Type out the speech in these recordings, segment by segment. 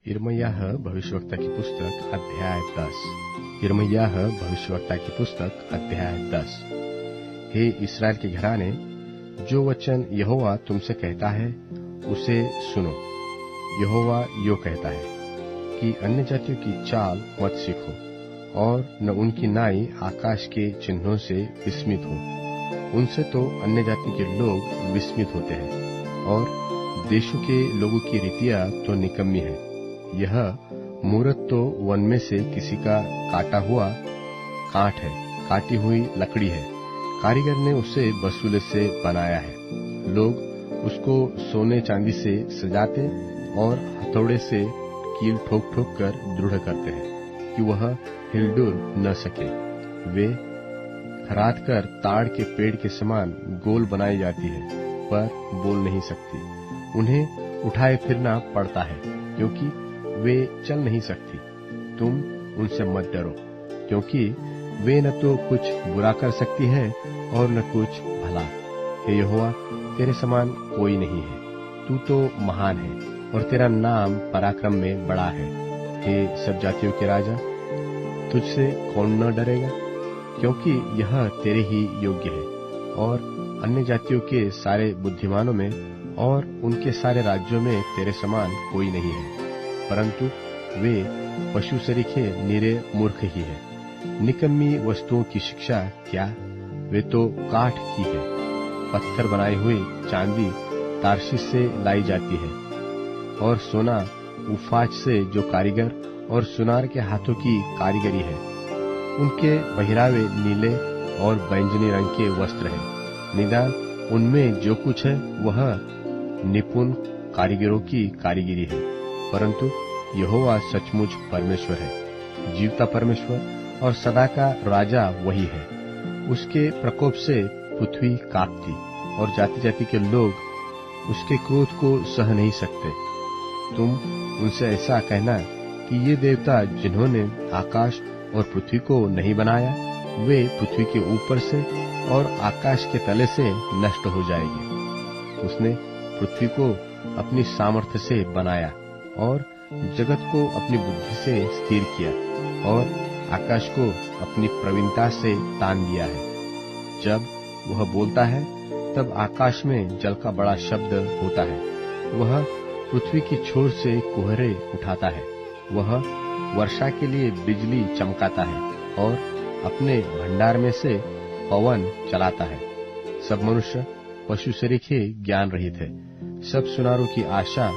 यिर्मयाह भविष्यवक्ता की पुस्तक अध्याय 10। यिर्मयाह भविष्यवक्ता की पुस्तक अध्याय 10। हे इस्राएल के घराने, जो वचन यहोवा तुमसे कहता है उसे सुनो। यहोवा यो कहता है कि अन्य जातियों की चाल मत सीखो और न उनकी नाई आकाश के चिन्हों से विस्मित हो। उनसे तो अन्य जाति के लोग विस्मित होते हैं और देशों के लोगों की रीतियां तो निकम्मी है। यह मूरत तो वन में से किसी का काटा हुआ काठ है, काटी हुई लकड़ी है। कारीगर ने उसे बसूले से बनाया है। लोग उसको सोने चांदी से सजाते और हथौड़े से कील ठोक ठोक कर दृढ़ करते हैं कि वह हिलडुल न सके। वे खराद कर ताड़ के पेड़ के समान गोल बनाई जाती है, पर बोल नहीं सकती। उन्हें उठाए फिरना पड़ता है क्योंकि वे चल नहीं सकती। तुम उनसे मत डरो, क्योंकि वे न तो कुछ बुरा कर सकती है और न कुछ भला। हे यहोवा, तेरे समान कोई नहीं है। तू तो महान है और तेरा नाम पराक्रम में बड़ा है। हे सब जातियों के राजा, तुझसे कौन न डरेगा, क्योंकि यह तेरे ही योग्य है। और अन्य जातियों के सारे बुद्धिमानों में और उनके सारे राज्यों में तेरे समान कोई नहीं है, परंतु वे पशु सरीखे निरे मूर्ख ही है। निकम्मी वस्तुओं की शिक्षा क्या? वे तो काठ की है। पत्थर बनाई हुई चांदी तार्शीश से लाई जाती है और सोना उफाज से जो कारीगर और सुनार के हाथों की कारीगरी है। उनके बहिरावे नीले और बैंगनी रंग के वस्त्र हैं। निदान उनमें जो कुछ है वह निपुण कारीगरों की कारीगरी है। परंतु यहोवा सचमुच परमेश्वर है, जीवता परमेश्वर और सदा का राजा वही है। उसके प्रकोप से पृथ्वी कांपती और जाति जाति के लोग उसके क्रोध को सह नहीं सकते। तुम उनसे ऐसा कहना कि ये देवता जिन्होंने आकाश और पृथ्वी को नहीं बनाया, वे पृथ्वी के ऊपर से और आकाश के तले से नष्ट हो जाएंगे। उसने पृथ्वी को अपनी सामर्थ्य से बनाया और जगत को अपनी बुद्धि से स्थिर किया और आकाश को अपनी प्रवीणता से तान दिया है। जब वह बोलता है तब आकाश में जल का बड़ा शब्द होता है। वह पृथ्वी की छोर से कुहरे उठाता है। वह वर्षा के लिए बिजली चमकाता है और अपने भंडार में से पवन चलाता है। सब मनुष्य पशु सरीखे ज्ञान रहित है। सब सुनारों की आशा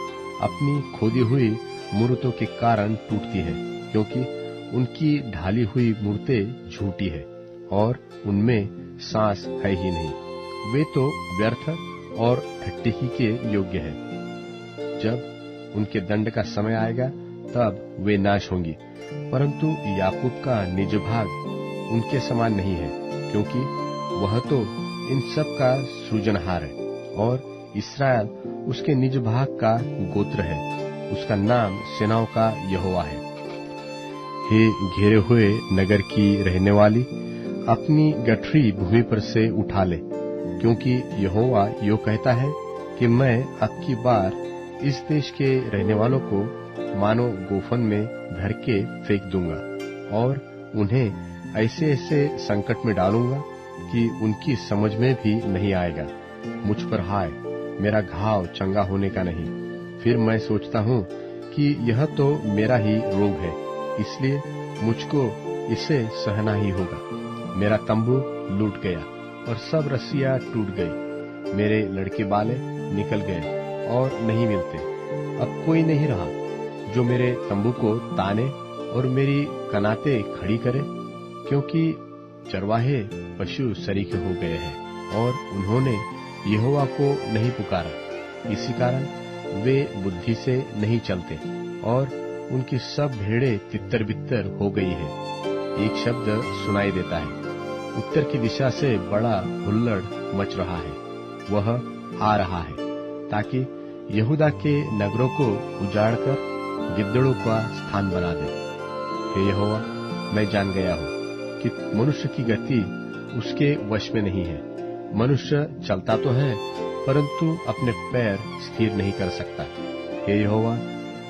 अपनी खोदी हुई मूर्तों के कारण टूटती है, क्योंकि उनकी ढाली हुई मूर्तें झूठी है और उनमें सांस है ही नहीं। वे तो व्यर्थ और ठट्ठी ही के योग्य है। जब उनके दंड का समय आएगा तब वे नाश होंगी, परंतु याकूब का निज भाग उनके समान नहीं है, क्योंकि वह तो इन सब का सृजनहार है और इस्राएल उसके निज भाग का गोत्र है। उसका नाम सेनाओं का यहोवा है। हे घेरे हुए नगर की रहने वाली, अपनी गठरी भूमि पर से उठा ले, क्योंकि यहोवा यो कहता है कि मैं अब की बार इस देश के रहने वालों को मानो गोफन में धर के फेंक दूंगा और उन्हें ऐसे ऐसे संकट में डालूंगा कि उनकी समझ में भी नहीं आएगा। मुझ पर हाय, मेरा घाव चंगा होने का नहीं। फिर मैं सोचता हूँ कि यह तो मेरा ही रोग है, इसलिए मुझको इसे सहना ही होगा। मेरा तंबू लूट गया और सब रस्सियां टूट गई। मेरे लड़के बाले निकल गए और नहीं मिलते। अब कोई नहीं रहा जो मेरे तंबू को ताने और मेरी कनाते खड़ी करे, क्योंकि चरवाहे पशु सरीखे हो गए हैं और उन्होंने यहोवा को नहीं पुकारा। इसी कारण वे बुद्धि से नहीं चलते और उनकी सब भेड़ें तितर बितर हो गई है। एक शब्द सुनाई देता है, उत्तर की दिशा से बड़ा हुल्लड़ मच रहा है। वह आ रहा है ताकि यहूदा के नगरों को उजाड़कर गिद्दड़ों का स्थान बना दे। हे यहोवा, मैं जान गया हूँ कि मनुष्य की गति उसके वश में नहीं है। मनुष्य चलता तो है, परंतु अपने पैर स्थिर नहीं कर सकता। हे यहोवा,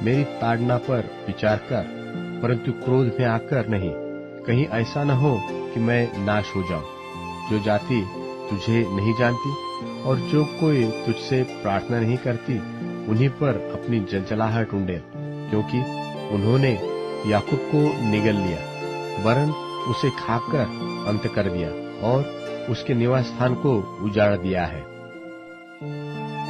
मेरी ताड़ना पर विचार कर, परंतु क्रोध में आकर नहीं, कहीं ऐसा न हो कि मैं नाश हो जाऊं। जो जाति तुझे नहीं जानती और जो कोई तुझसे प्रार्थना नहीं करती, उन्हीं पर अपनी जलजलाहट उंडेल, क्योंकि उन्होंने याकूब को निगल लिया, वरन उसे खाकर अंत कर दिया और उसके निवास स्थान को उजाड़ दिया है।